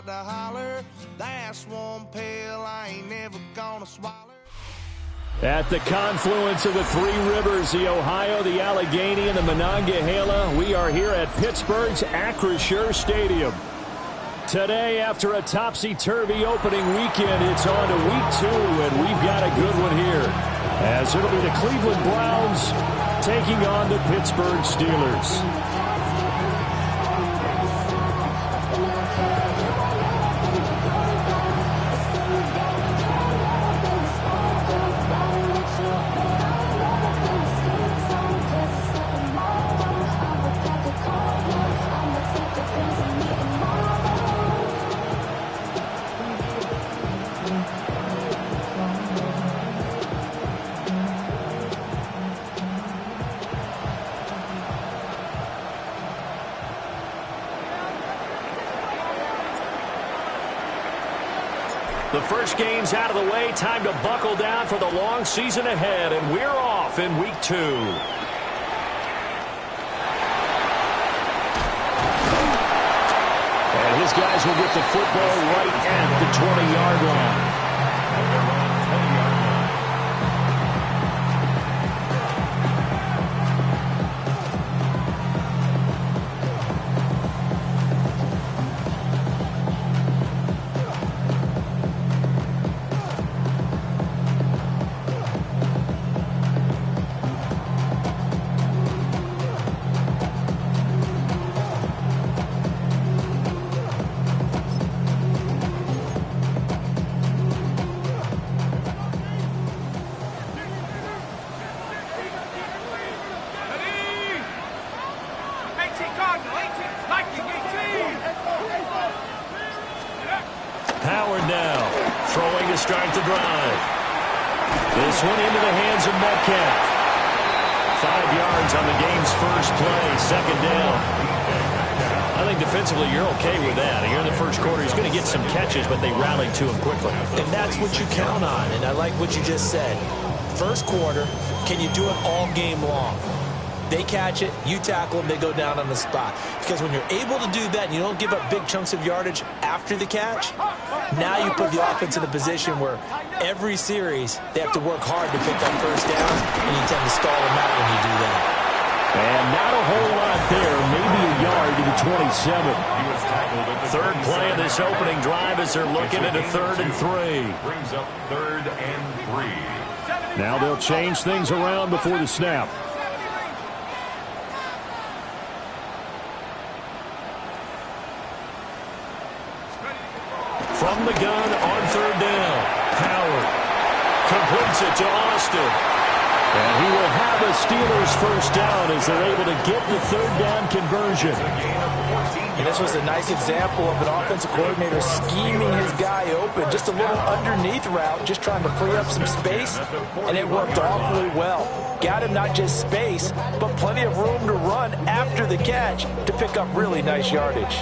to holler. That's one pill I ain't never gonna swallow. At the confluence of the three rivers, the Ohio, the Allegheny, and the Monongahela, we are here at Pittsburgh's Acrisure Stadium. Today, after a topsy-turvy opening weekend, it's on to week 2, and we've got a good one here, as it'll be the Cleveland Browns taking on the Pittsburgh Steelers. The first game's out of the way. Time to buckle down for the long season ahead, and we're off in week 2. And his guys will get the football right at the 20-yard line. Howard now, throwing to start the drive. This one into the hands of Metcalf. 5 yards on the game's first play, second down. I think defensively you're okay with that. Here in the first quarter, he's going to get some catches, but they rallied to him quickly. And that's what you count on, and I like what you just said. First quarter, can you do it all game long? They catch it, you tackle them, they go down on the spot. Because when you're able to do that and you don't give up big chunks of yardage after the catch, now you put the offense in a position where every series they have to work hard to pick up first down, and you tend to stall them out when you do that. And not a whole lot there, maybe a yard to the 27. Third play of this opening drive as they're looking at a 3rd and 3. Brings up 3rd and 3. Now they'll change things around before the snap. From the gun on 3rd down, Howard completes it to Austin. And he will have a Steelers first down as they're able to get the 3rd down conversion. And this was a nice example of an offensive coordinator scheming his guy open. Just a little underneath route, just trying to free up some space, and it worked awfully well. Got him not just space, but plenty of room to run after the catch to pick up really nice yardage.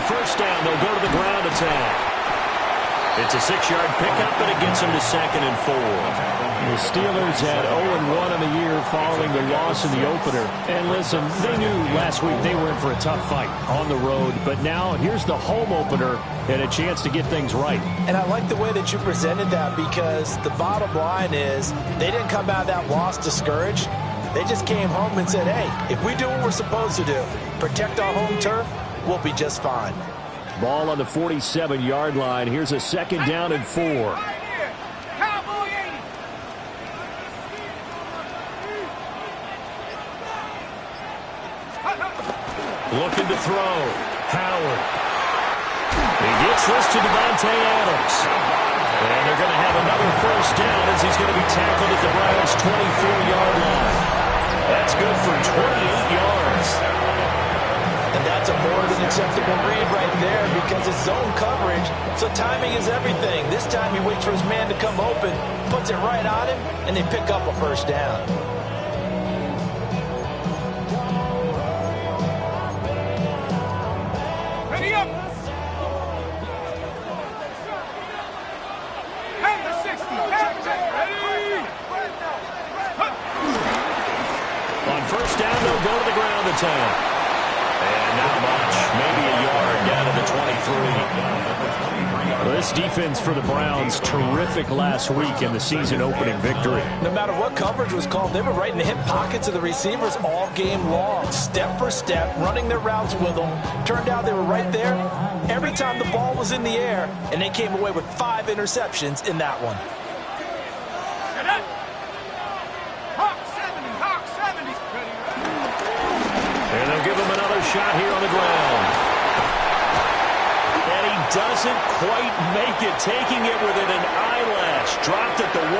First down, they'll go to the ground attack. It's a 6-yard pickup, but it gets them to 2nd and 4. The Steelers had 0-1 in the year following the loss in the opener. And listen, they knew last week they were in for a tough fight on the road. But now here's the home opener and a chance to get things right. And I like the way that you presented that, because the bottom line is they didn't come out of that loss discouraged. They just came home and said, hey, if we do what we're supposed to do, protect our home turf, we'll be just fine. Ball on the 47-yard line. Here's a 2nd down and 4. Looking to throw. Howard. He gets this to Devontae Adams. And they're going to have another first down as he's going to be tackled at the Browns' 24-yard line. That's good for 28 yards. And that's a more than acceptable read right there, because it's zone coverage, so timing is everything. This time he waits for his man to come open, puts it right on him, and they pick up a first down. Ready up! go to the ground attack. And not much. Maybe a yard down to the 23. Well, this defense for the Browns, terrific last week in the season-opening victory. No matter what coverage was called, they were right in the hip pockets of the receivers all game long. Step for step, running their routes with them. Turned out they were right there every time the ball was in the air, and they came away with 5 interceptions in that one. And they'll give him another shot here on the ground. And he doesn't quite make it, taking it within an eyelash. Dropped at the 1.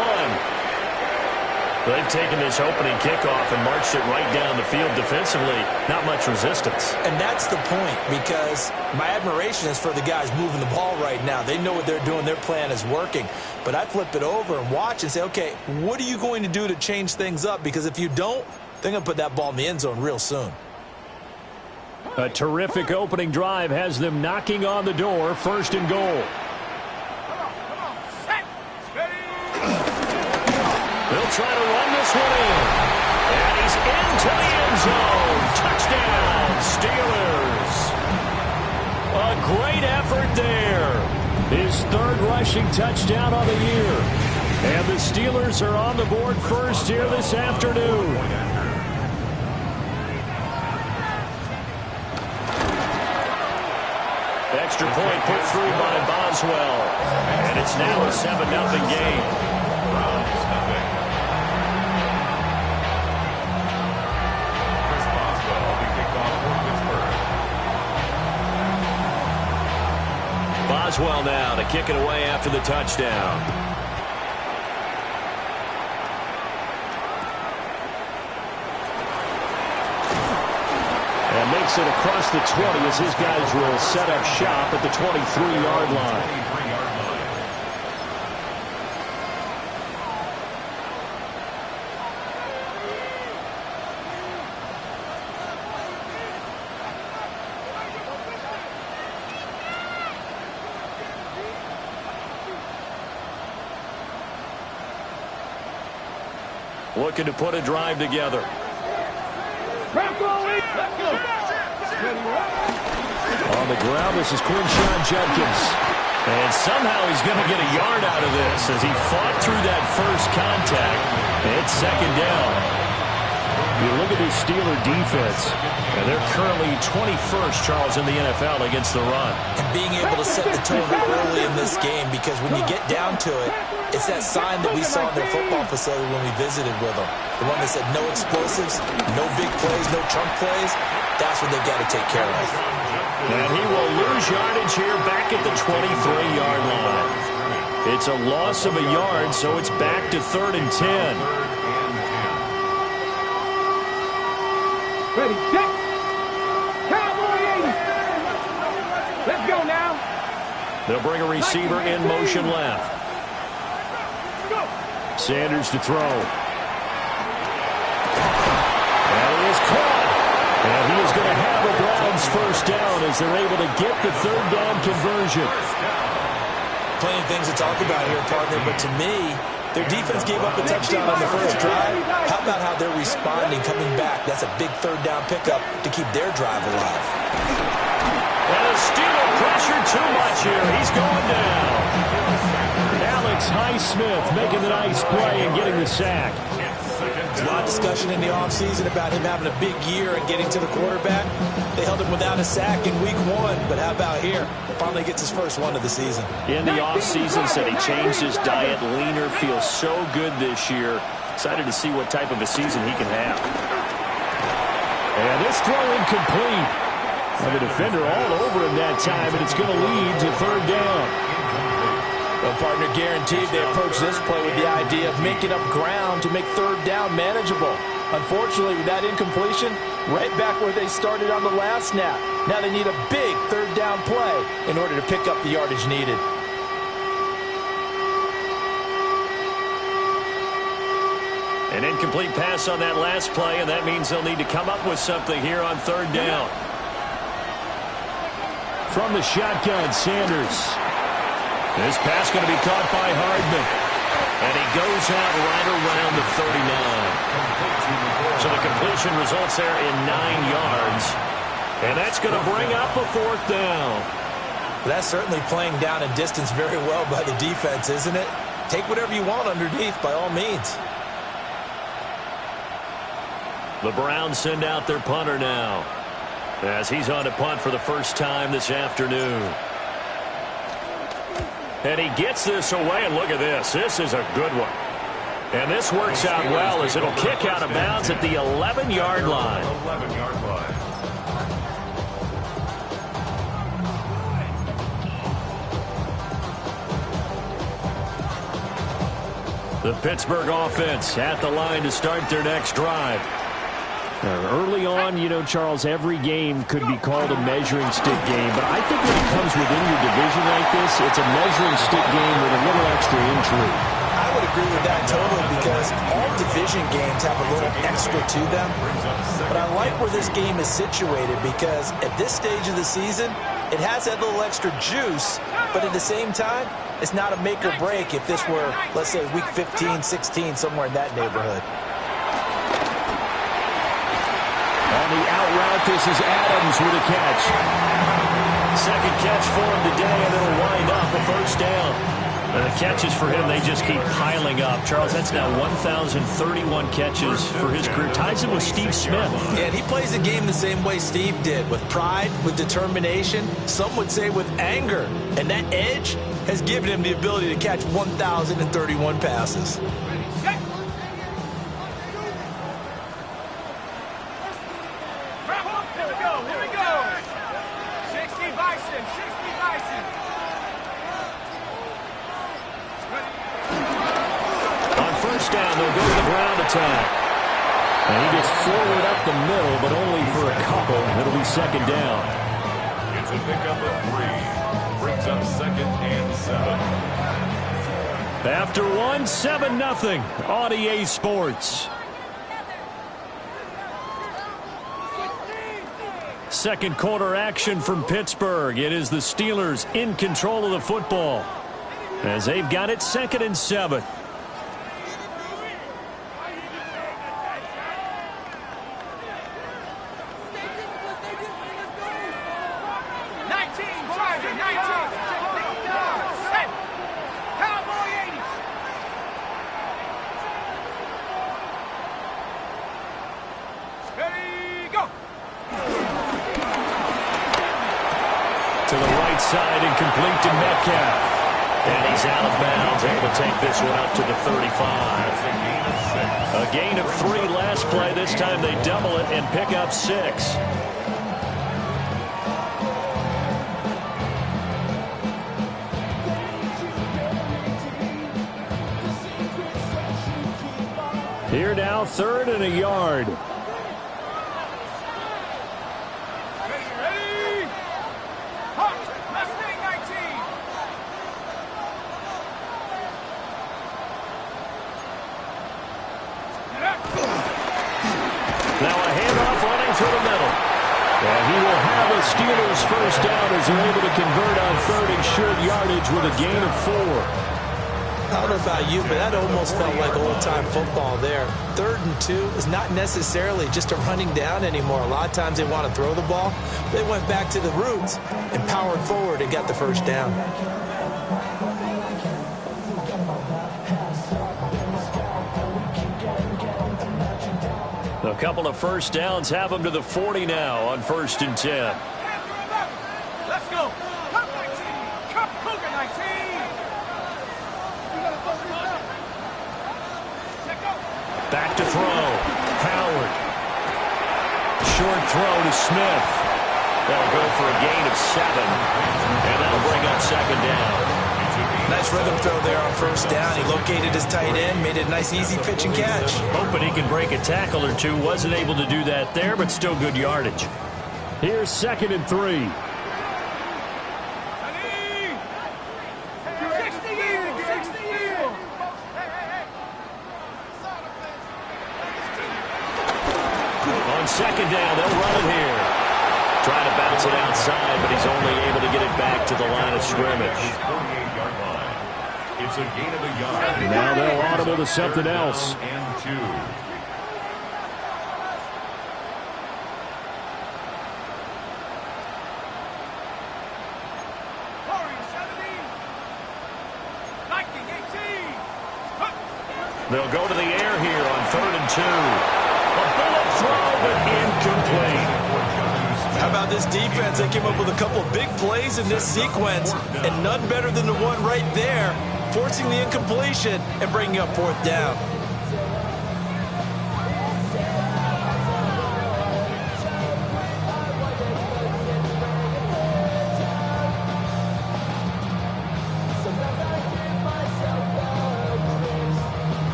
They've taken this opening kickoff and marched it right down the field defensively. Not much resistance. And that's the point, because my admiration is for the guys moving the ball right now. They know what they're doing. Their plan is working. But I flip it over and watch and say, okay, what are you going to do to change things up? Because if you don't, they're going to put that ball in the end zone real soon. A terrific opening drive has them knocking on the door. 1st and goal. They'll try to run this one in. And he's into the end zone. Touchdown, Steelers. A great effort there. His 3rd rushing touchdown on the year. And the Steelers are on the board first here this afternoon. Extra point put through by Boswell. And it's now a 7-0 game. Boswell now to kick it away after the touchdown. And makes it across the 20 as his guys will set up shop at the 23-yard line. Looking to put a drive together. On the ground, this is Quinshawn Judkins. And somehow he's going to get a yard out of this as he fought through that first contact. It's 2nd down. You look at this Steeler defense, and they're currently 21st, Charles, in the NFL against the run. And being able to set the tone early in this game, because when you get down to it, it's that sign that we saw in their football facility when we visited with them. The one that said no explosives, no big plays, no chunk plays. That's what they've got to take care of. And he will lose yardage here back at the 23-yard line. It's a loss of a yard, so it's back to 3rd and 10. Ready, check. Cowboy 80. Let's go now. They'll bring a receiver in motion left. Sanders to throw. And he is caught. And he is going to have the Browns 1st down as they're able to get the 3rd down conversion. Plenty of things to talk about here, partner, but to me, their defense gave up a touchdown on the first drive. How about how they're responding, coming back? That's a big 3rd down pickup to keep their drive alive. And a Steeler pressure too much here. He's going down. Alex Highsmith making the nice play and getting the sack. There's a lot of discussion in the offseason about him having a big year and getting to the quarterback. They held him without a sack in week 1, but how about here? Finally gets his first one of the season. In the offseason, said he changed his diet, leaner, feels so good this year. Excited to see what type of a season he can have. And this throw incomplete. And the defender all over him that time, and it's going to lead to 3rd down. Well, partner, guaranteed they approach this play with the idea of making up ground to make 3rd down manageable. Unfortunately, with that incompletion, right back where they started on the last snap. Now they need a big 3rd down play in order to pick up the yardage needed. An incomplete pass on that last play, and that means they'll need to come up with something here on 3rd down. From the shotgun, Sanders. This pass going to be caught by Hardman. And he goes out right around the 39. So the completion results there in 9 yards. And that's going to bring up a 4th down. That's certainly playing down and distance very well by the defense, isn't it? Take whatever you want underneath by all means. The Browns send out their punter now, as he's on to punt for the first time this afternoon. And he gets this away, and look at this. This is a good one. And this works out well as it'll kick out of bounds at the 11-yard line. 11-yard line. The Pittsburgh offense at the line to start their next drive. Early on, you know, Charles, every game could be called a measuring stick game. But I think when it comes within your division like this, it's a measuring stick game with a little extra intrigue. I would agree with that totally because all division games have a little extra to them. But I like where this game is situated because at this stage of the season, it has that little extra juice. But at the same time, it's not a make or break if this were, let's say, week 15, 16, somewhere in that neighborhood. On the out route, this is Adams with a catch. Second catch for him today, and it'll wind up a 1st down. And the catches for him, they just keep piling up. Charles, that's now 1,031 catches for his career. Ties him with Steve Smith. And he plays the game the same way Steve did, with pride, with determination, some would say with anger. And that edge has given him the ability to catch 1,031 passes. Down, they'll go to the ground attack. And he gets forward up the middle, but only for a couple. It'll be 2nd down. It's a pickup of 3. Brings up 2nd and 7. After 7-0 on EA Sports. Second quarter action from Pittsburgh. It is the Steelers in control of the football as they've got it 2nd and 7. Side and complete to Metcalf. And he's out of bounds, able to take this one up to the 35. A gain of 3 last play. This time they double it and pick up 6. Here now, 3rd and a yard. Steelers first down as they're able to convert on 3rd and short yardage with a gain of 4. I don't know about you, but that almost felt like old-time football there. 3rd and 2 is not necessarily just a running down anymore. A lot of times they want to throw the ball. They went back to the roots and powered forward and got the first down. A couple of first downs have them to the 40 now on 1st and 10. Let's go. Come 19. Come Cougar 19. Back to throw. Howard. Short throw to Smith. That'll go for a gain of 7. And that'll bring up 2nd down. Nice rhythm throw there on 1st down. He located his tight end, made it a nice easy pitch and catch. Hoping he can break a tackle or two. Wasn't able to do that there, but still good yardage. Here's 2nd and 3. On 2nd down, they'll run it here. Trying to bounce it outside, but he's only able to get it back to the line of scrimmage. It's a gain of a yard. Now they'll develop into something else. And 2. They'll go to the air here on 3rd and 2. A bullet throw, but incomplete. How about this defense? They came up with a couple of big plays in this sequence, and none better than the one right there, forcing the incompletion and bringing up 4th down.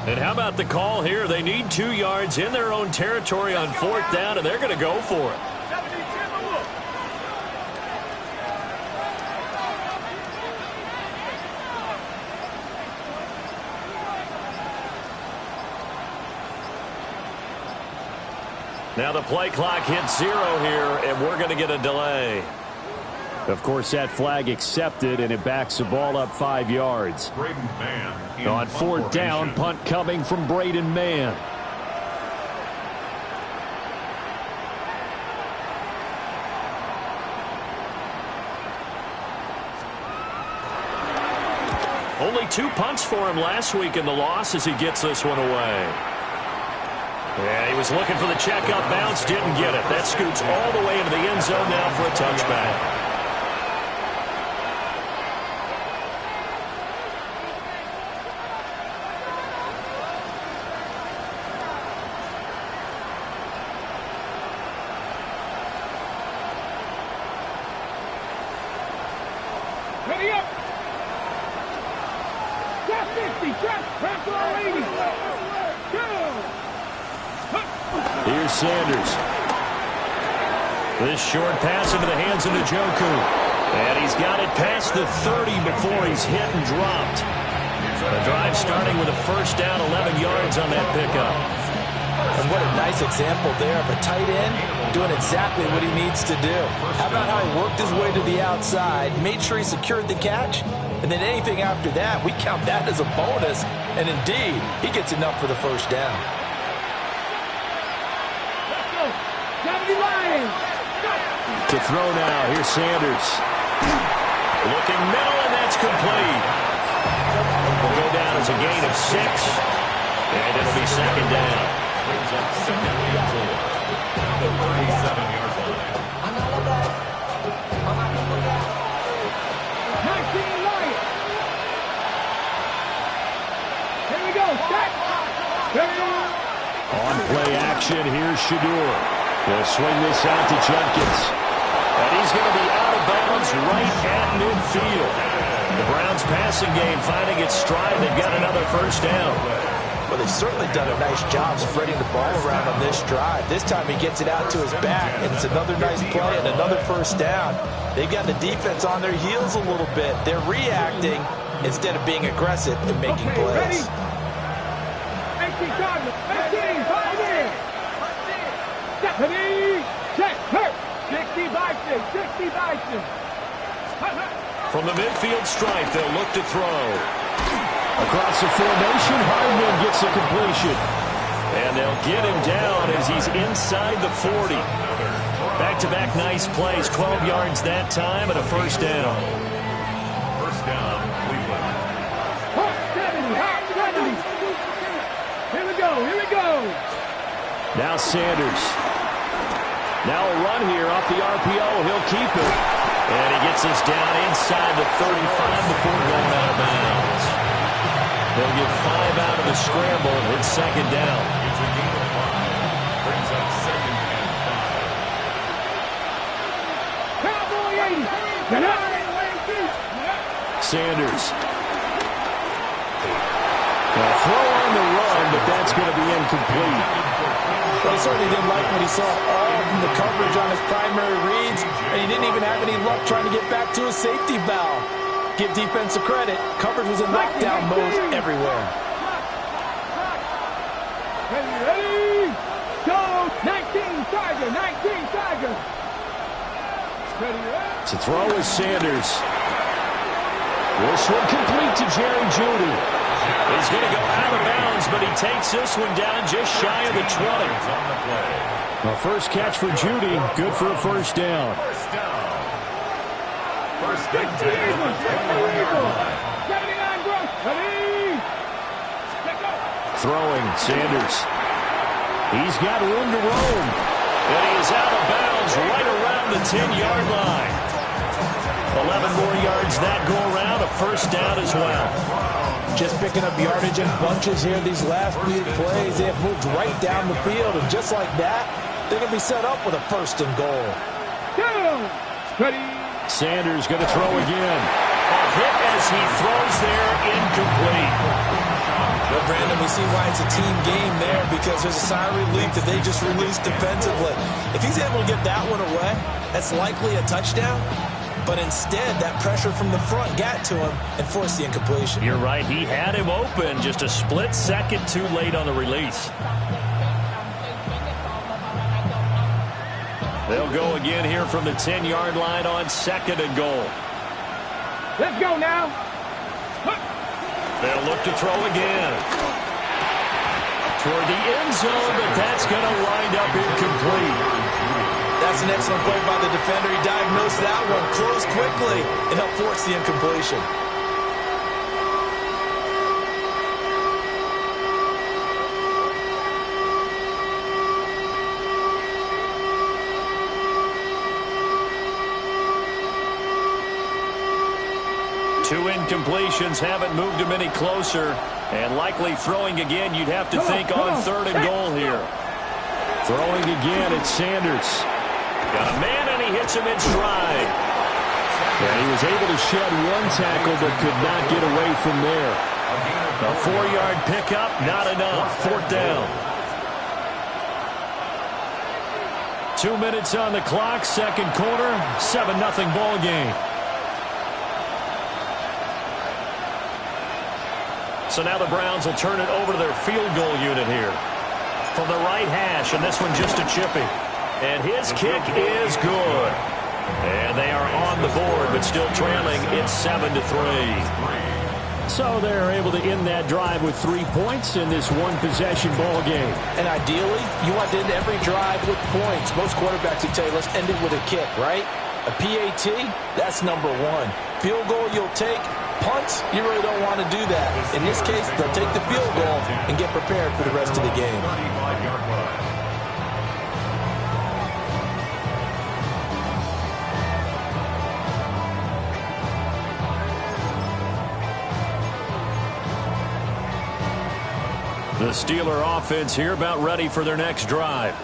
And how about the call here? They need 2 yards in their own territory on 4th down, and they're going to go for it. Now the play clock hits 0 here, and we're going to get a delay. Of course, that flag accepted, and it backs the ball up 5 yards. On 4th down, punt coming from Braden Mann. Only 2 punts for him last week in the loss as he gets this one away. Yeah, he was looking for the check-up bounce, didn't get it. That scoots all the way into the end zone now for a touchback. Ready up. Trap 50. Trap to our 80. Go. Here's Sanders. This short pass into the hands of Njoku. And he's got it past the 30 before he's hit and dropped. The drive starting with a 1st down, 11 yards on that pickup. And what a nice example there of a tight end doing exactly what he needs to do. How about how he worked his way to the outside, made sure he secured the catch, and then anything after that, we count that as a bonus. And indeed, he gets enough for the 1st down. Let's go. Gravity line. To throw now, here's Sanders. Looking middle, and that's complete. Will go down as a gain of 6, and it'll be 2nd down. Brings up 2nd and 4. The 37-yard line. 19 Lions. Here we go. Set. On play action, here's Shadur. They'll swing this out to Judkins. And he's going to be out of bounds right at midfield. The Browns passing game finding its stride. They've got another first down. Well, they've certainly done a nice job spreading the ball around on this drive. This time he gets it out to his back, and it's another nice play and another first down. They've got the defense on their heels a little bit. They're reacting instead of being aggressive and making plays. From the midfield stripe, they'll look to throw. Across the formation, Hardman gets a completion. And they'll get him down as he's inside the 40. Back-to-back nice plays, 12 yards that time and a first down. First down, Cleveland. Here we go. Now Sanders. Now a run here off the RPO. He'll keep it. And he gets us down inside the 35 before going out of bounds. They'll get 5 out of the scramble. It's second down. It's a gain of 5. Brings up second and 5. Cowboy 80. Sanders. Now throw on the run, but that's going to be incomplete. Well, he certainly didn't like what he saw all from the coverage on his primary reads, and he didn't even have any luck trying to get back to his safety valve. Give defensive credit. Coverage was in lockdown mode everywhere. Ready, go, 19 Tiger. To throw is Sanders. This one complete to Jerry Jeudy. He's going to go out of bounds, but he takes this one down just shy of the 20. Well, first catch for Jeudy, good for a first down. First down. First down. Throwing, Sanders. He's got room to roam. And he is out of bounds right around the 10-yard line. 11 more yards that go around, a first down as well. Just picking up yardage in bunches here these last few plays. They have moved right down the field, and just like that, they're going to be set up with a first and goal. Sanders going to throw again. A hit as he throws there, incomplete. Well, Brandon, we see why it's a team game there, because there's a sigh of relief that they just released defensively. If he's able to get that one away, that's likely a touchdown. But instead, that pressure from the front got to him and forced the incompletion. You're right. He had him open, just a split second too late on the release. They'll go again here from the 10-yard line on second and goal. Let's go now. They'll look to throw again. Toward the end zone, but that's going to wind up incomplete. That's an excellent play by the defender. He diagnosed that one, closed quickly, and helped force the incompletion. Two incompletions haven't moved him any closer. And likely throwing again, you'd have to think on third and goal here. Throwing again, it's Sanders. Got a man, and he hits him in stride. And he was able to shed one tackle, but could not get away from there. A 4-yard pickup, not enough. Fourth down. 2 minutes on the clock, second quarter, 7-0 ball game. So now the Browns will turn it over to their field goal unit here. From the right hash, and this one just a chippy. And his kick is good. And they are on the board, but still trailing. It's 7-3. So they're able to end that drive with 3 points in this one-possession ball game. And ideally, you want to end every drive with points. Most quarterbacks would tell you, let's end it with a kick, right? A PAT, that's number one. Field goal you'll take. Punts, you really don't want to do that. In this case, they'll take the field goal and get prepared for the rest of the game. 35-yard line. The Steeler offense here about ready for their next drive.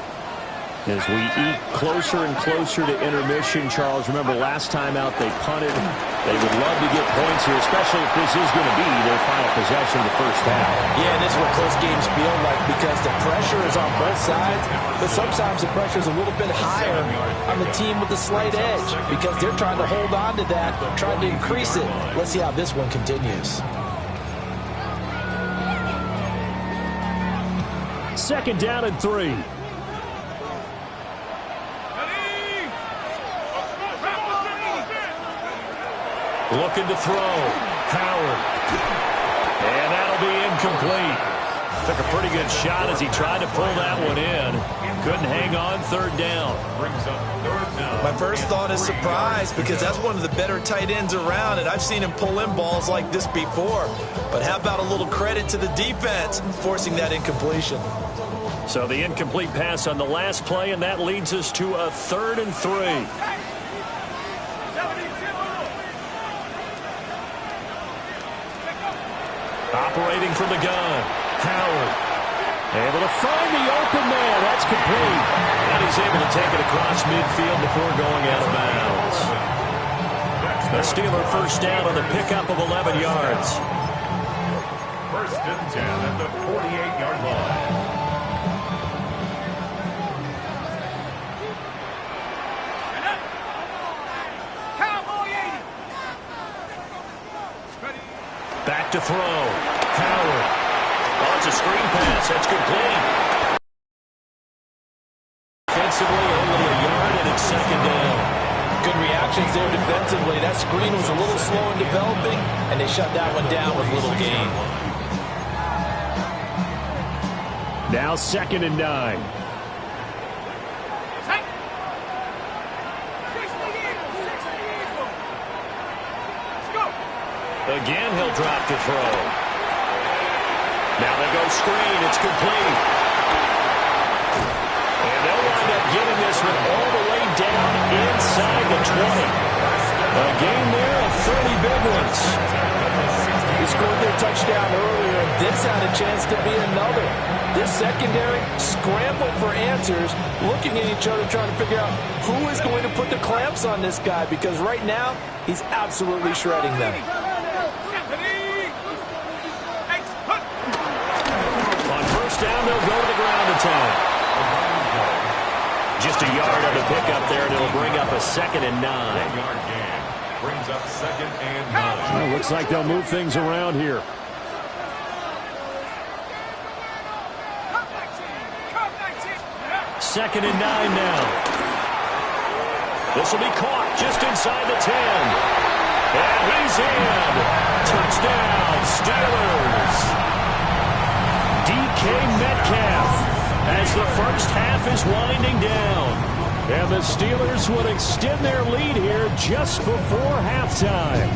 As we eat closer and closer to intermission, Charles, remember last time out they punted. They would love to get points here, especially if this is going to be their final possession of the first half. Yeah, and this is what close games feel like because the pressure is on both sides, but sometimes the pressure is a little bit higher on the team with the slight edge because they're trying to hold on to that, trying to increase it. Let's see how this one continues. Second down and 3. Looking to throw. Howard. And that'll be incomplete. Took a pretty good shot as he tried to pull that one in. Couldn't hang on. Third down. Brings up third down. My first thought is surprise because that's one of the better tight ends around, and I've seen him pull in balls like this before. But how about a little credit to the defense forcing that incompletion? So the incomplete pass on the last play, and that leads us to a 3rd and 3. Operating from the gun. Howard. Able to find the open man. That's complete. And he's able to take it across midfield before going out of bounds. A Steeler first down on the pickup of 11 yards. First and 10 at the 48-yard line. Back to throw. Howard. Oh, it's a screen pass. That's complete. Defensively, only a yard, and it's second down. Good reactions there defensively. That screen was a little slow in developing, and they shut that one down with little gain. Now 2nd and 9. Again, he'll drop to throw. Now they go screen. It's complete. And they'll wind up getting this one all the way down inside the 20. A game there of 30 big ones. They scored their touchdown earlier, and this had a chance to be another. This secondary scrambled for answers, looking at each other, trying to figure out who is going to put the clamps on this guy, because right now, he's absolutely shredding them. Down, they'll go to the ground attack. Just a yard on the pickup there, and it'll bring up a 2nd and 9. 1-yard gain. Brings up 2nd and 9. Well, looks like they'll move things around here. Second and 9 now. This will be caught just inside the 10. And he's in. Touchdown, Steelers. DK Metcalf as the first half is winding down. And the Steelers would extend their lead here just before halftime.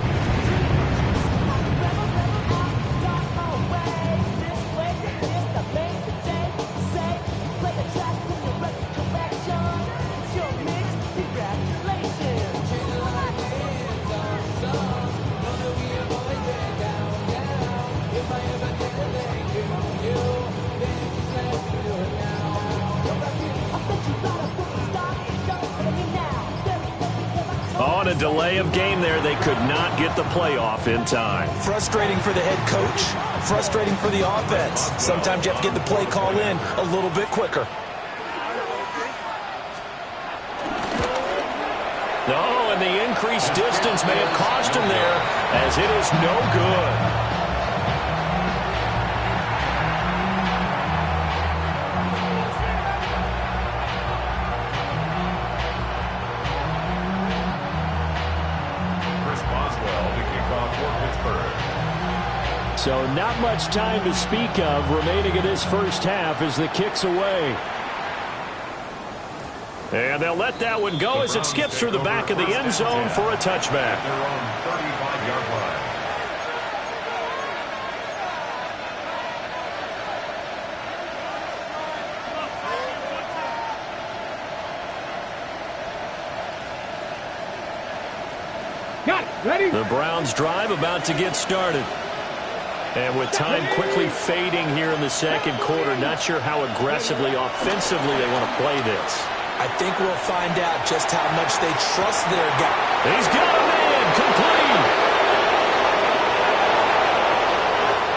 On a delay of game there, they could not get the playoff in time. Frustrating for the head coach, frustrating for the offense. Sometimes you have to get the play call in a little bit quicker. Oh, and the increased distance may have cost him there, as it is no good. So not much time to speak of remaining in this first half as the kick's away. And they'll let that one go as it skips through the back of the end zone for a touchback. Their own 35-yard line. Got it. Ready? The Browns drive about to get started. And with time quickly fading here in the second quarter, not sure how aggressively, offensively they want to play this. I think we'll find out just how much they trust their guy. He's got a man, complete.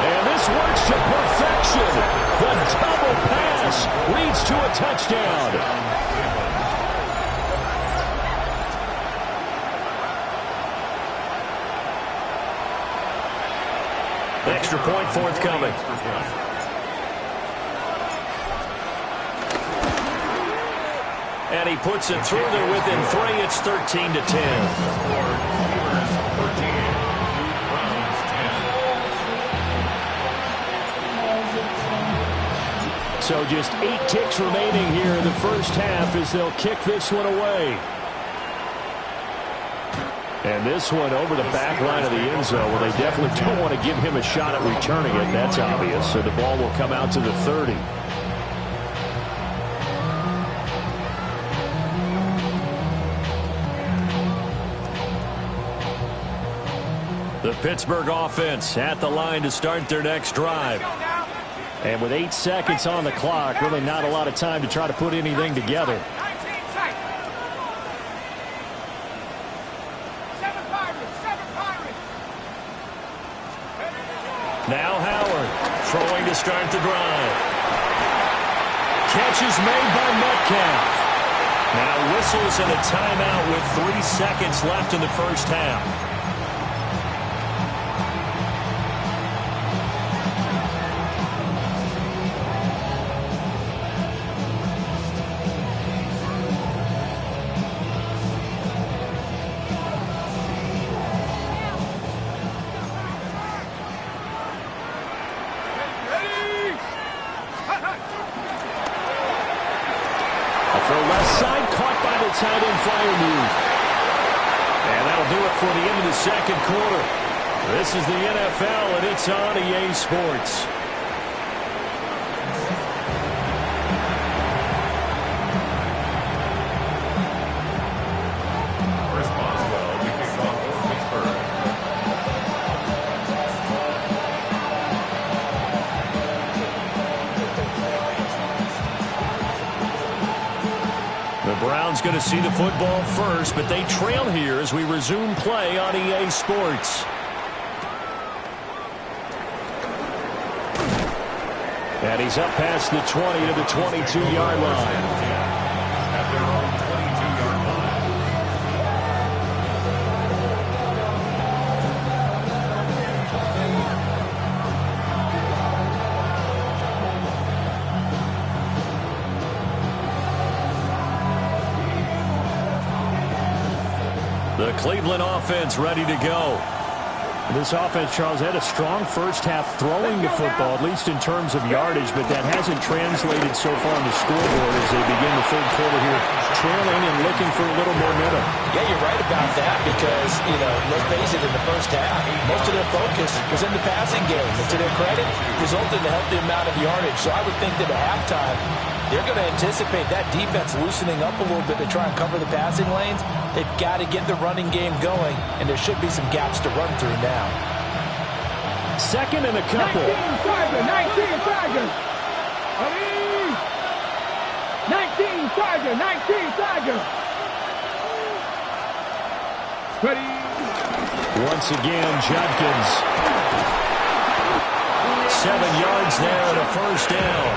And this works to perfection. The double pass leads to a touchdown. Extra point forthcoming. And he puts it through there within 3. It's 13-10. So just 8 ticks remaining here in the first half as they'll kick this one away. And this one over the back line of the end zone. Well, they definitely don't want to give him a shot at returning it. That's obvious. So the ball will come out to the 30. The Pittsburgh offense at the line to start their next drive. And with 8 seconds on the clock, really not a lot of time to try to put anything together. Now Howard throwing to start the drive. Catch is made by Metcalf. Now whistles and a timeout with 3 seconds left in the first half. Tight end flyer move. And that'll do it for the end of the second quarter. This is the NFL, and it's on EA Sports. Browns going to see the football first, but they trail here as we resume play on EA Sports. And he's up past the 20 to the 22-yard line. At their own 22-yard line. The Cleveland offense ready to go. This offense, Charles, had a strong first half throwing the football, at least in terms of yardage, but that hasn't translated so far on the scoreboard as they begin the third quarter here, trailing and looking for a little momentum. Yeah, you're right about that because, let's face it, in the first half, most of their focus was in the passing game. And to their credit, resulted in a healthy amount of yardage. So I would think that at halftime, they're going to anticipate that defense loosening up a little bit to try and cover the passing lanes. They've got to get the running game going, and there should be some gaps to run through now. Second and a couple. 19 Tiger. 19 Tiger. Ready. Once again, Judkins. 7 yards there and a first down.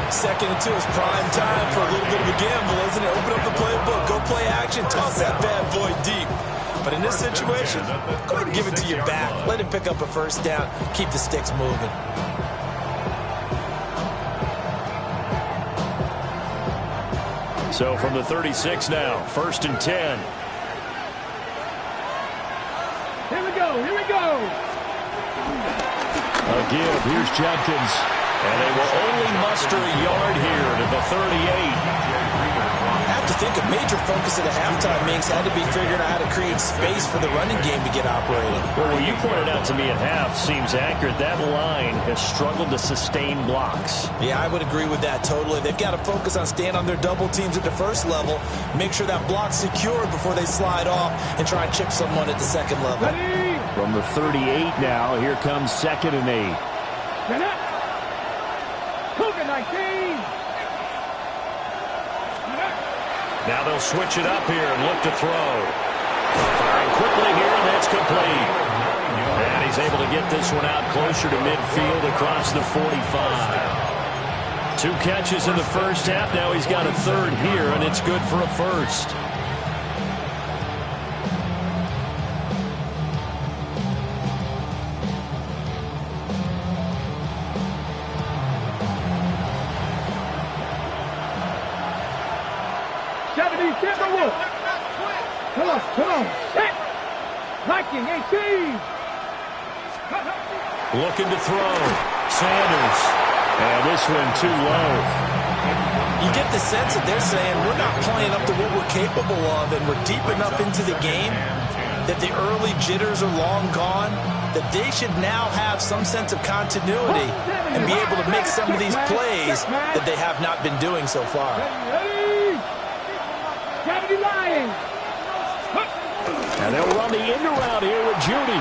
2nd and 2 is prime time for a little bit of a gamble, isn't it? Open up the playbook, go play action, toss that bad boy deep. But in this situation, go ahead and give it to your back. Let him pick up a first down. Keep the sticks moving. So from the 36 now, 1st and 10. Here we go. A give. Here's Judkins. And they will only muster a yard here to the 38. I have to think a major focus at the halftime means had to be figuring out how to create space for the running game to get operating. Well, what you pointed out to me at half seems accurate. That line has struggled to sustain blocks. Yeah, I would agree with that totally. They've got to focus on staying on their double teams at the first level, make sure that block's secured before they slide off and try and chip someone at the second level. Ready. From the 38 now, here comes 2nd and 8. Get up. Cougar 19. Now they'll switch it up here and look to throw. Firing quickly here, and that's complete. And he's able to get this one out closer to midfield across the 45. 2 catches in the first half. Now he's got a third here, and it's good for a first. Come on. Set. Liking 18. Looking to throw. Sanders. And this one too low. You get the sense that they're saying we're not playing up to what we're capable of, and we're deep enough into the game that the early jitters are long gone, that they should now have some sense of continuity and be able to make some of these plays that they have not been doing so far. And they'll run the end around here with Judy.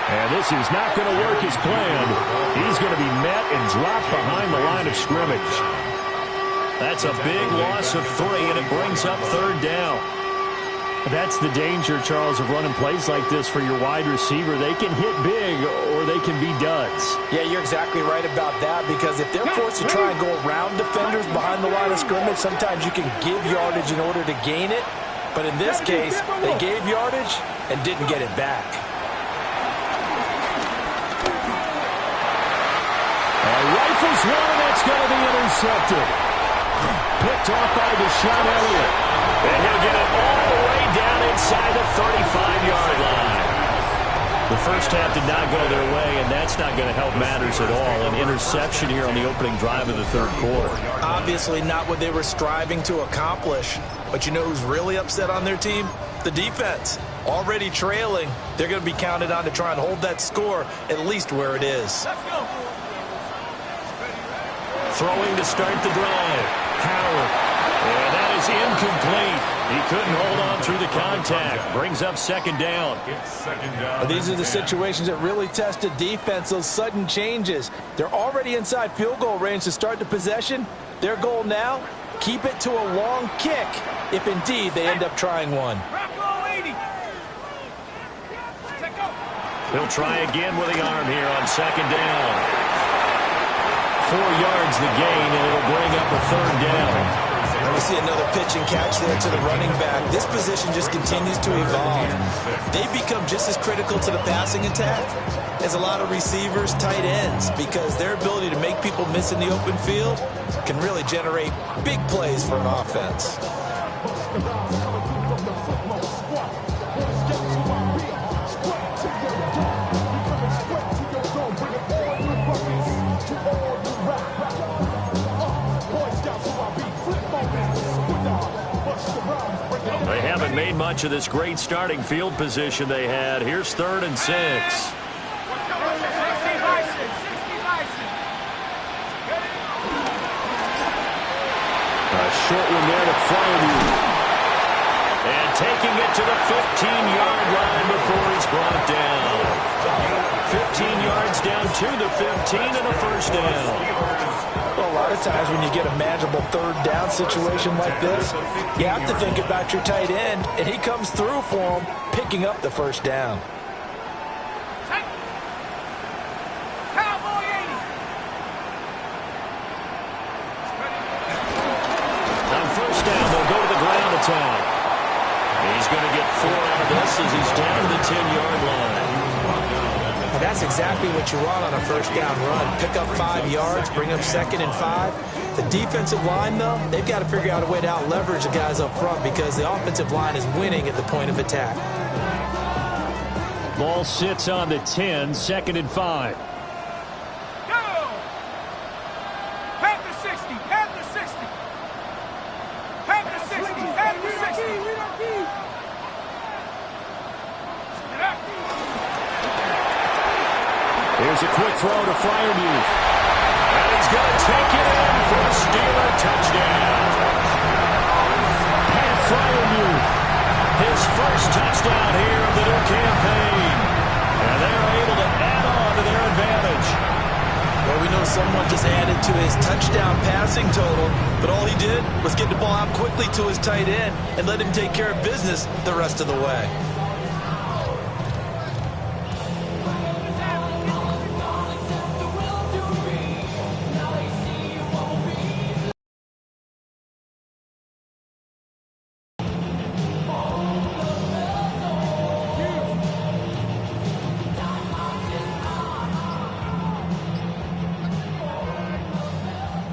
And this is not going to work as planned. He's going to be met and dropped behind the line of scrimmage. That's a big loss of 3, and it brings up third down. That's the danger, Charles, of running plays like this for your wide receiver. They can hit big or they can be duds. Yeah, you're exactly right about that, because if they're forced to try and go around defenders behind the line of scrimmage, sometimes you can give yardage in order to gain it. But in this case, they gave yardage and didn't get it back. Rifles one, and that's going to be intercepted. Picked off by Deshaun Elliott. And he'll get it all the way down inside the 35-yard line. The first half did not go their way, and that's not going to help matters at all. An interception here on the opening drive of the third quarter. Obviously not what they were striving to accomplish. But you know who's really upset on their team? The defense. Already trailing. They're going to be counted on to try and hold that score at least where it is. Throwing to start the drive. Howard. And that is incomplete. He couldn't hold on through the contact. Brings up second down. These are the situations that really test a defense, those sudden changes. They're already inside field goal range to start the possession. Their goal now, keep it to a long kick if indeed they end up trying one. He'll try again with the arm here on second down. 4 yards the gain, and it'll bring up a third down. We see another pitch and catch there to the running back. This position just continues to evolve. They become just as critical to the passing attack as a lot of receivers, tight ends, because their ability to make people miss in the open field can really generate big plays for an offense. They haven't made much of this great starting field position they had. Here's 3rd and 6. A short one there to Fryermuth. And taking it to the 15-yard line before he's brought down. 15 yards down to the 15 and a first down. Well, a lot of times when you get a manageable third down situation like this, you have to think about your tight end, and he comes through for him, picking up the first down. On first down, they'll go to the ground attack. He's going to get 4 out of this as he's down to the 10-yard line. And that's exactly what you want on a first down run. Pick up 5 yards, bring up 2nd and 5. The defensive line, though, they've got to figure out a way to out-leverage the guys up front because the offensive line is winning at the point of attack. Ball sits on the 10, 2nd and 5. Here's a quick throw to Fryermuth. And he's going to take it in for a Steeler touchdown. Pat Fryermuth, his first touchdown here of the new campaign. And they're able to add on to their advantage. Well, we know someone just added to his touchdown passing total, but all he did was get the ball out quickly to his tight end and let him take care of business the rest of the way.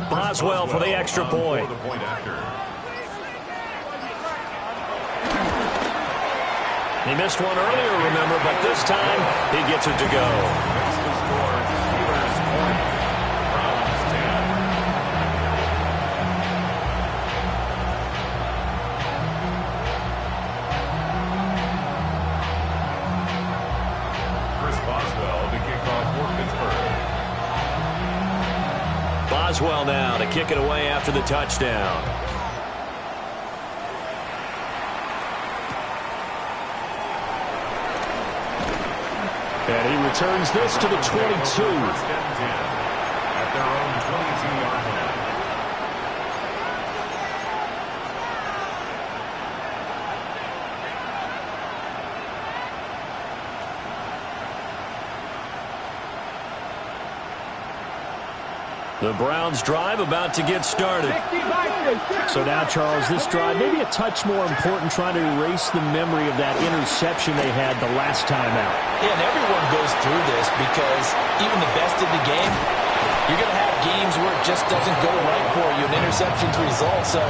Boswell for the extra point. He missed one earlier, remember, but this time he gets it to go. Chris Boswell to kick off for Pittsburgh. Boswell now to kick it away after the touchdown. And he returns this to the 22. First and 10 at their own 22-yard line. The Browns drive about to get started. So now, Charles, this drive maybe a touch more important, trying to erase the memory of that interception they had the last time out. Yeah, and everyone goes through this because even the best in the game, you're going to have games where it just doesn't go right for you, and interceptions result. So,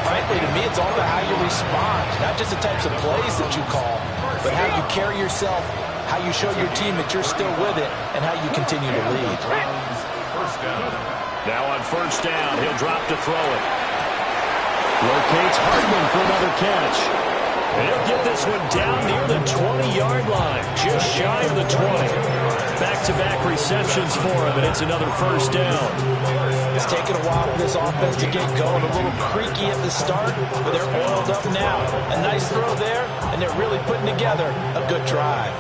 frankly, to me, it's all about how you respond, not just the types of plays that you call, but how you carry yourself, how you show your team that you're still with it, and how you continue to lead. First down. Now on first down, he'll drop to throw it. Locates Hardman for another catch. And he'll get this one down near the 20-yard line, just shy of the 20. Back-to-back receptions for him, and it's another first down. It's taken a while for this offense to get going. A little creaky at the start, but they're oiled up now. A nice throw there, and they're really putting together a good drive.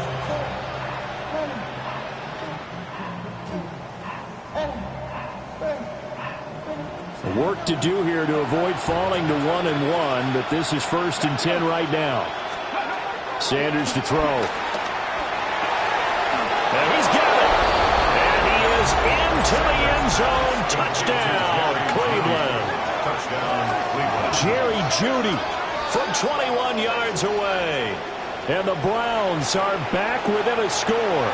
Work to do here to avoid falling to 1-1, but this is 1st and 10 right now. Sanders to throw. And he's got it. And he is into the end zone. Touchdown, Cleveland. Touchdown, Cleveland. Jerry Jeudy from 21 yards away. And the Browns are back within a score.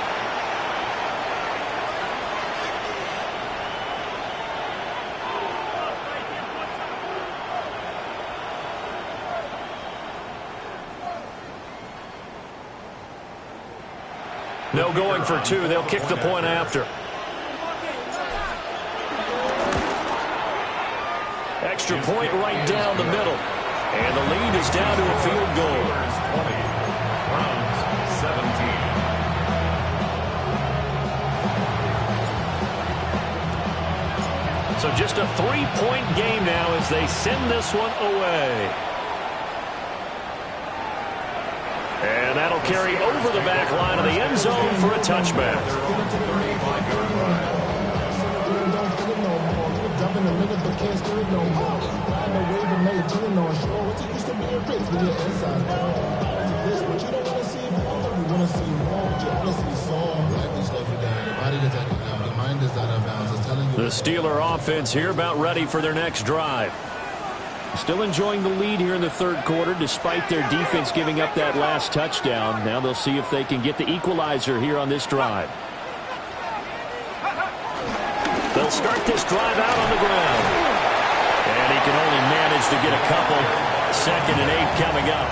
No going for two. They'll kick the point after. Extra point right down the middle. And the lead is down to a field goal. 20. Browns 17. So just a 3-point game now as they send this one away. And that'll carry over the back line of the end zone for a touchback. The Steeler offense here about ready for their next drive. Still enjoying the lead here in the third quarter despite their defense giving up that last touchdown. Now they'll see if they can get the equalizer here on this drive. They'll start this drive out on the ground. And he can only manage to get a couple. 2nd and 8 coming up.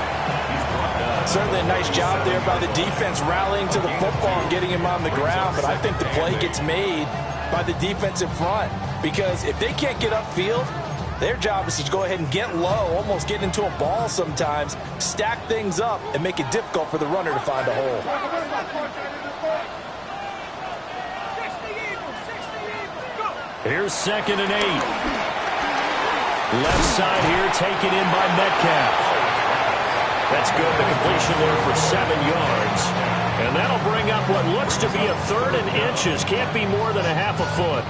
Certainly a nice job there by the defense rallying to the football and getting him on the ground. But I think the play gets made by the defensive front because if they can't get upfield, their job is to go ahead and get low, almost get into a ball sometimes, stack things up, and make it difficult for the runner to find a hole. Here's 2nd and 8. Left side here taken in by Metcalf. That's good. The completion there for 7 yards. And that'll bring up what looks to be a 3rd and inches. Can't be more than a half a foot.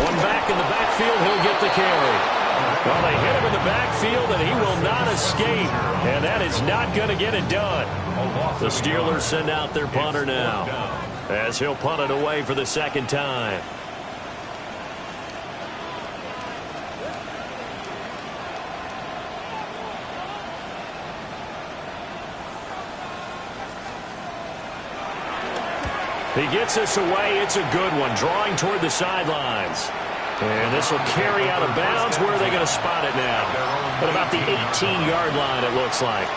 One back in the backfield. He'll get the carry. Well, they hit him in the backfield, and he will not escape. And that is not going to get it done. The Steelers send out their punter now, as he'll punt it away for the 2nd time. He gets this away. It's a good one, drawing toward the sidelines. And this will carry out of bounds. Where are they going to spot it now? At about the 18-yard line, it looks like.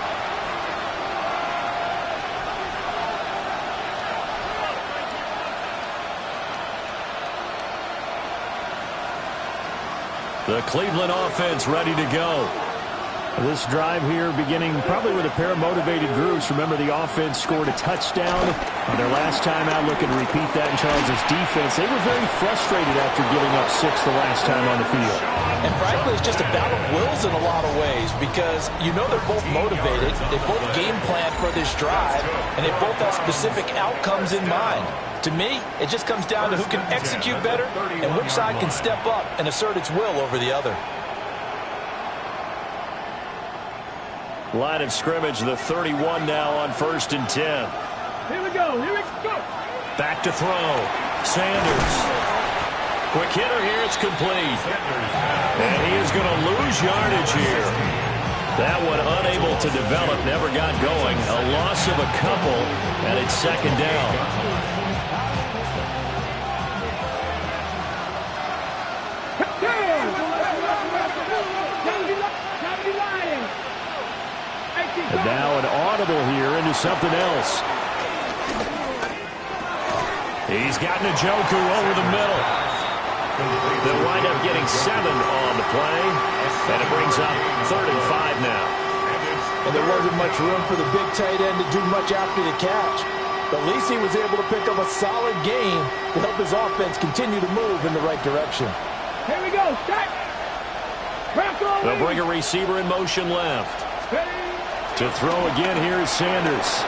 The Cleveland offense ready to go. This drive here beginning probably with a pair of motivated groups. Remember, the offense scored a touchdown on their last time out. Looking to repeat that in Charles' defense. They were very frustrated after giving up 6 the last time on the field. And frankly, it's just a battle of wills in a lot of ways because you know they're both motivated. They both game plan for this drive, and they both have specific outcomes in mind. To me, it just comes down to who can execute better and which side can step up and assert its will over the other. Line of scrimmage, the 31 now on 1st and 10. Here we go. Here we go. Back to throw. Sanders. Quick hitter here. It's complete. And he is going to lose yardage here. That one unable to develop. Never got going. A loss of a couple. And it's 2nd down. And now an audible here into something else. He's got Njoku over the middle. They'll wind up getting 7 on the play. And it brings up 3rd and 5 now. And there wasn't much room for the big tight end to do much after the catch. But at least he was able to pick up a solid gain to help his offense continue to move in the right direction. Here we go. Set. They'll bring a receiver in motion left. To throw again, here is Sanders.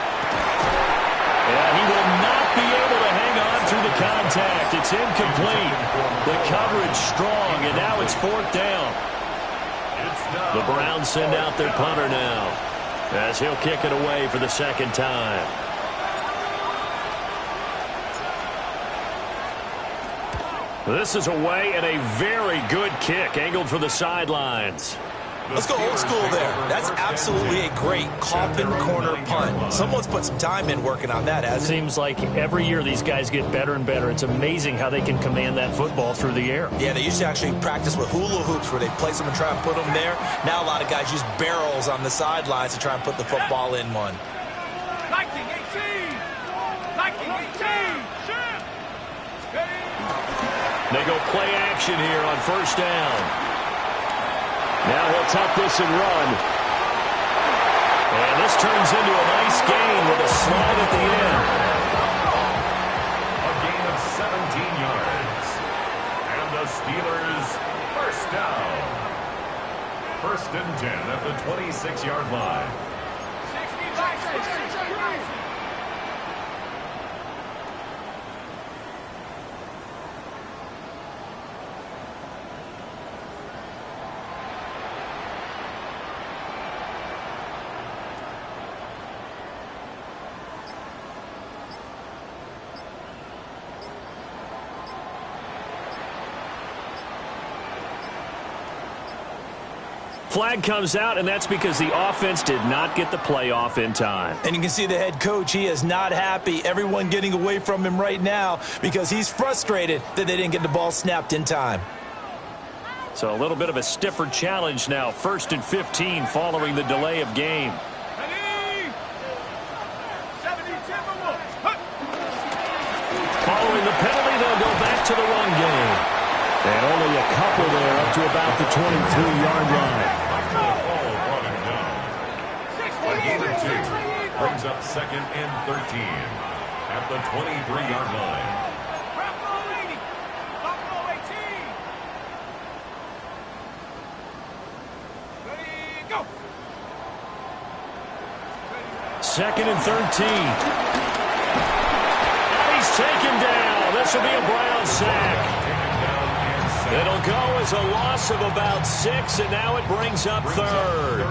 And he will not be able to hang on through the contact. It's incomplete. The coverage strong, and now it's 4th down. The Browns send out their punter now, as he'll kick it away for the 2nd time. This is away and a very good kick, angled for the sidelines. Let's go old school there. That's absolutely a great coffin corner punt. Someone's put some time in working on that, hasn't it? Seems like every year these guys get better and better. It's amazing how they can command that football through the air. Yeah, they used to actually practice with hula hoops where they place them and try and put them there. Now a lot of guys use barrels on the sidelines to try and put the football in one. Liking 18. Liking 18. They go play action here on 1st down. Now he'll tuck this and run. And this turns into a nice gain with a slide at the end. A gain of 17 yards. And the Steelers, 1st down. 1st and 10 at the 26-yard line. 65. Flag comes out, and that's because the offense did not get the play off in time. And you can see the head coach, he is not happy. Everyone getting away from him right now because he's frustrated that they didn't get the ball snapped in time. So a little bit of a stiffer challenge now. 1st and 15 following the delay of game. Following the penalty, they'll go back to the run game. And only a couple there up to about the 23-yard line. A gain of 2 brings up 2nd and 13 at the 23-yard line. Second and 13. And he's taken down. This will be a Brown sack. It'll go as a loss of about 6, and now it brings up third.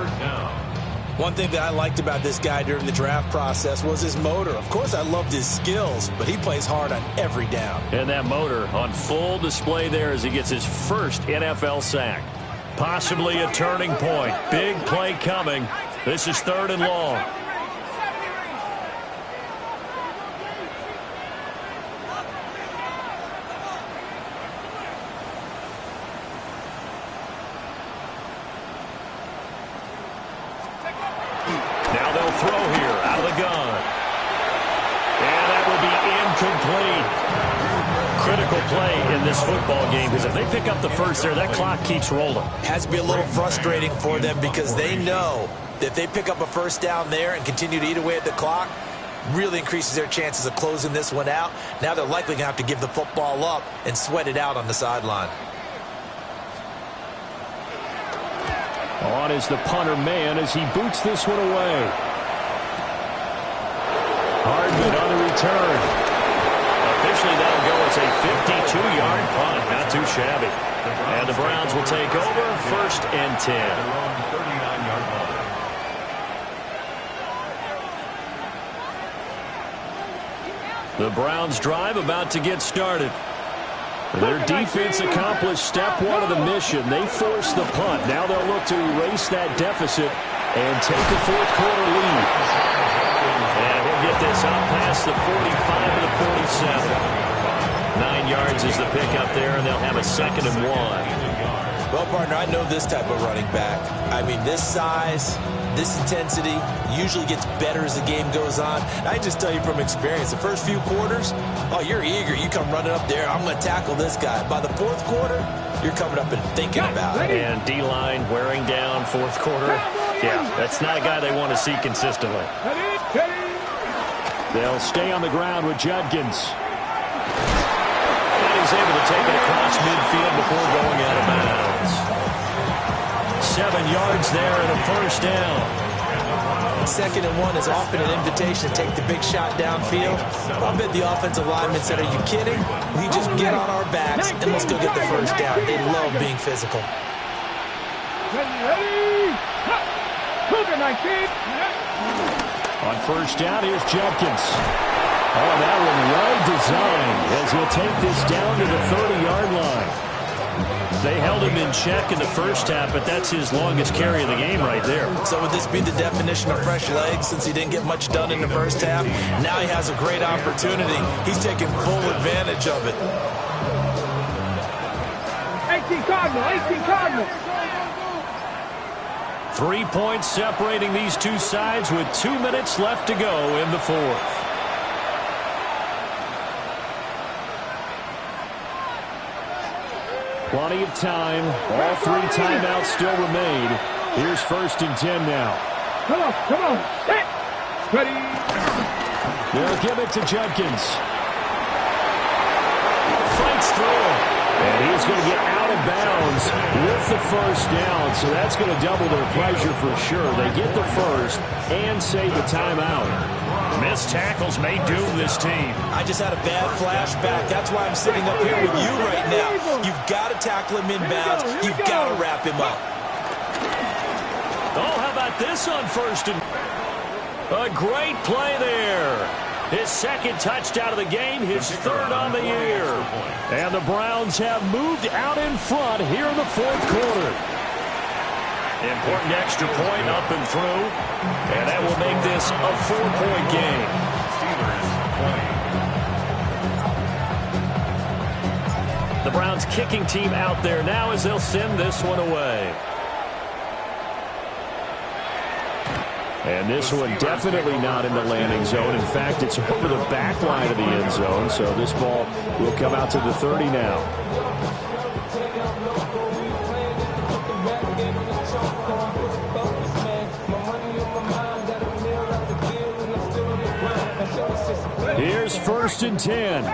One thing that I liked about this guy during the draft process was his motor. Of course, I loved his skills, but he plays hard on every down. And that motor on full display there as he gets his first NFL sack. Possibly a turning point. Big play coming. This is 3rd and long. Now they'll throw here out of the gun. And that will be incomplete. Critical play in this football game because if they pick up the first there, that clock keeps rolling. Has to be a little frustrating for them because they know that if they pick up a first down there and continue to eat away at the clock, really increases their chances of closing this one out. Now they're likely going to have to give the football up and sweat it out on the sideline. On is the punter man as he boots this one away. Hardman on the return. Officially that'll go as a 52-yard punt. Not too shabby. And the Browns will take over 1st and 10. 39-yard line. The Browns drive about to get started. Their defense accomplished step 1 of the mission. They forced the punt. Now they'll look to erase that deficit and take a 4th quarter lead. And he'll get this out past the 45 to the 47. 9 yards is the pickup there, and they'll have a 2nd and 1. Well, partner, I know this type of running back. I mean, this size, this intensity usually gets better as the game goes on. And I just tell you from experience, the first few quarters, oh, you're eager. You come running up there. I'm going to tackle this guy. By the 4th quarter, you're coming up and thinking about it. And D-line wearing down 4th quarter. Yeah, that's not a guy they want to see consistently. They'll stay on the ground with Judkins. And he's able to take it across midfield before going out of bounds. 7 yards there and a first down. 2nd and 1 is often an invitation to take the big shot downfield. I bet the offensive lineman said, are you kidding? We just get on our backs and let's go get the first down. They love being physical. On first down, here's Judkins. Oh, that one well designed as he'll take this down to the 30-yard line. They held him in check in the first half, but that's his longest carry of the game right there. So would this be the definition of fresh legs since he didn't get much done in the first half? Now he has a great opportunity. He's taking full advantage of it. 18 Cardinal. 3 points separating these two sides with 2 minutes left to go in the 4th. Plenty of time. All 3 timeouts still remain. Here's 1st and 10 now. Come on. Hit. Ready. They'll give it to Judkins. Fights through. And he's going to get out of bounds with the first down. So that's going to double their pleasure for sure. They get the first and save the timeout. Missed tackles may doom this team. I just had a bad flashback. That's why I'm sitting up here with you right now. You've got to tackle him inbounds. You've got to wrap him up. Oh, how about this on 1st and... A great play there. His 2nd touchdown of the game, his 3rd on the year. And the Browns have moved out in front here in the 4th quarter. Important extra point up and through. And that will make this a 4-point game. Steelers 20. The Browns kicking team out there now as they'll send this one away. And this one definitely not in the landing zone. In fact, it's over the back line of the end zone. So this ball will come out to the 30 now. Here's 1st and 10.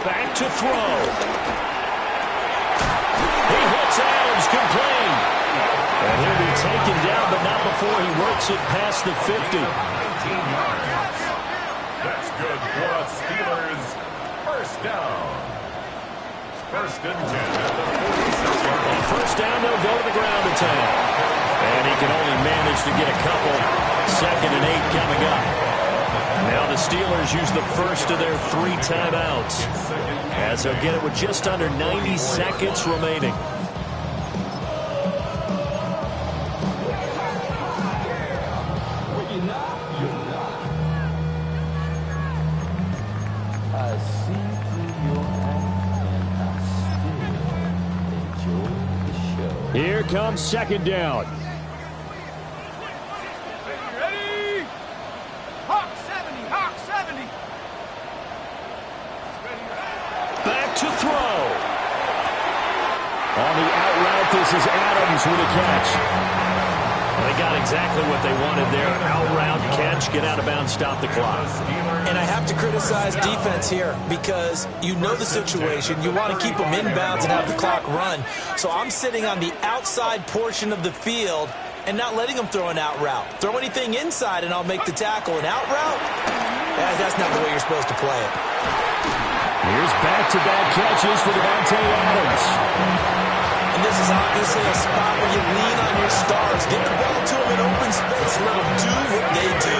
Back to throw. He hits Adams complete. And he'll be taken down, but not before he works it past the 50. 19 yards. That's good for a Steelers first down. 1st and 10 at the 46-yard line. On 1st down, they'll go to the ground attack. And he can only manage to get a couple. 2nd and 8 coming up. Now the Steelers use the first of their 3 timeouts, as they'll get it with just under 90 seconds remaining. I see through your eyes and I still enjoy the show. Here comes 2nd down. Ready? Hawk 70, Hawk 70. Back to throw. On the out route, this is Adams with a catch. They got exactly what they wanted there. Out route, catch, get out of bounds, stop the clock. And I have to criticize defense here because you know the situation. You want to keep them inbounds and have the clock run. So I'm sitting on the outside portion of the field and not letting them throw an out route. Throw anything inside and I'll make the tackle. An out route? That's not the way you're supposed to play it. Here's back-to-back catches for Devontae Adams. And this is obviously a spot where you lean on your stars. Get the ball to them in open space. Let them do what they do.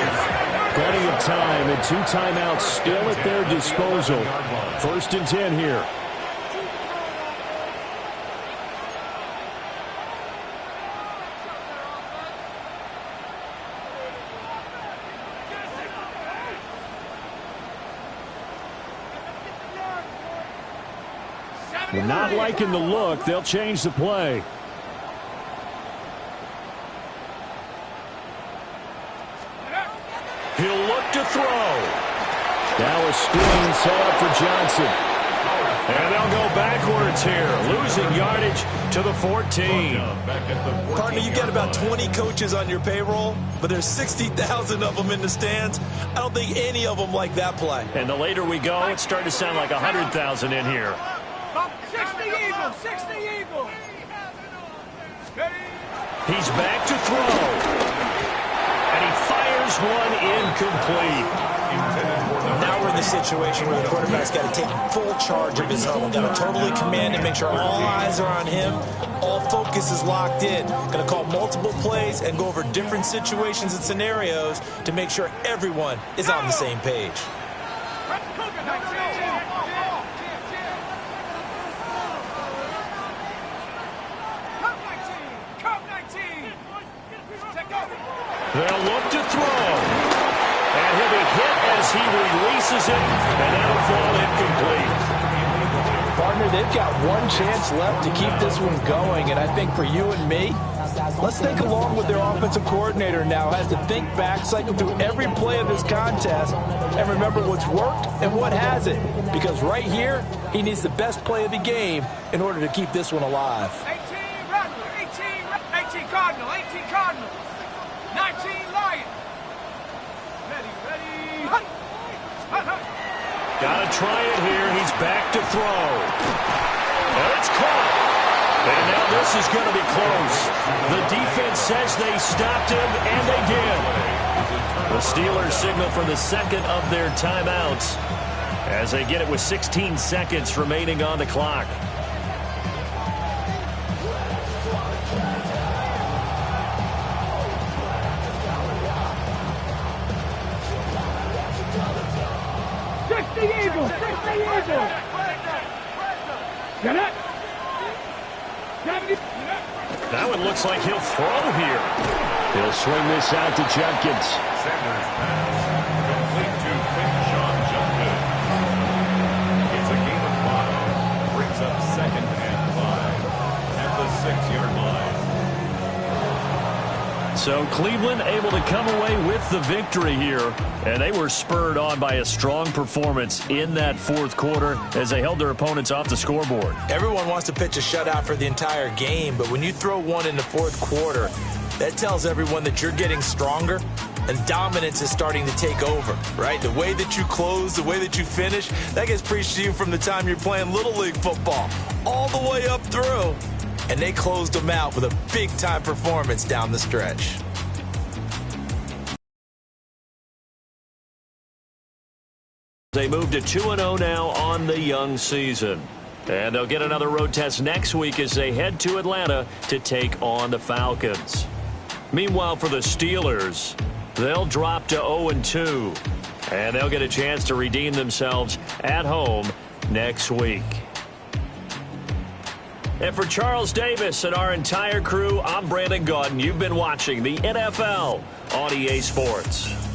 Plenty of time and 2 timeouts still at their disposal. 1st and 10 here. They're not liking the look. They'll change the play. He'll look to throw. Now a screen set up for Johnson. And they'll go backwards here, losing yardage to the 14. Partner, you got about 20 coaches on your payroll, but there's 60,000 of them in the stands. I don't think any of them like that play. And the later we go, it's starting to sound like 100,000 in here. 60 Eagles, 60 Eagles. He's back to throw. And he fires one incomplete. Now we're in the situation where the quarterback's got to take full charge of his own. Got to totally command and make sure all eyes are on him. All focus is locked in. Got to call multiple plays and go over different situations and scenarios to make sure everyone is on the same page. They'll look to throw. And he'll be hit as he releases it, and that'll fall incomplete. Partner, they've got one chance left to keep this one going, and I think for you and me, let's think along with their offensive coordinator now has to think back, cycle through every play of this contest, and remember what's worked and what hasn't. Because right here, he needs the best play of the game in order to keep this one alive. 18 Cardinal, 18 Cardinal. 19 Lion. Ready. Hunt. Gotta try it here. He's back to throw. And it's caught. And now this is going to be close. The defense says they stopped him, and they did. The Steelers signal for the 2nd of their timeouts as they get it with 16 seconds remaining on the clock. Get it. That one looks like he'll throw here. He'll swing this out to Jenkins. Sanders pass complete to Sean Jenkins. It's a game of 5. Brings up 2nd and 5 at the 6-yard line. So Cleveland able to come away with the victory here, and they were spurred on by a strong performance in that 4th quarter as they held their opponents off the scoreboard. Everyone wants to pitch a shutout for the entire game, but when you throw one in the 4th quarter, That tells everyone that you're getting stronger and dominance is starting to take over, right? The way that you close, the way that you finish, that gets preached to you from the time you're playing Little League football all the way up through. And they closed them out with a big-time performance down the stretch. They move to 2-0 now on the young season. And they'll get another road test next week as they head to Atlanta to take on the Falcons. Meanwhile, for the Steelers, they'll drop to 0-2. And they'll get a chance to redeem themselves at home next week. And for Charles Davis and our entire crew, I'm Brandon Gaudin. You've been watching the NFL on EA Sports.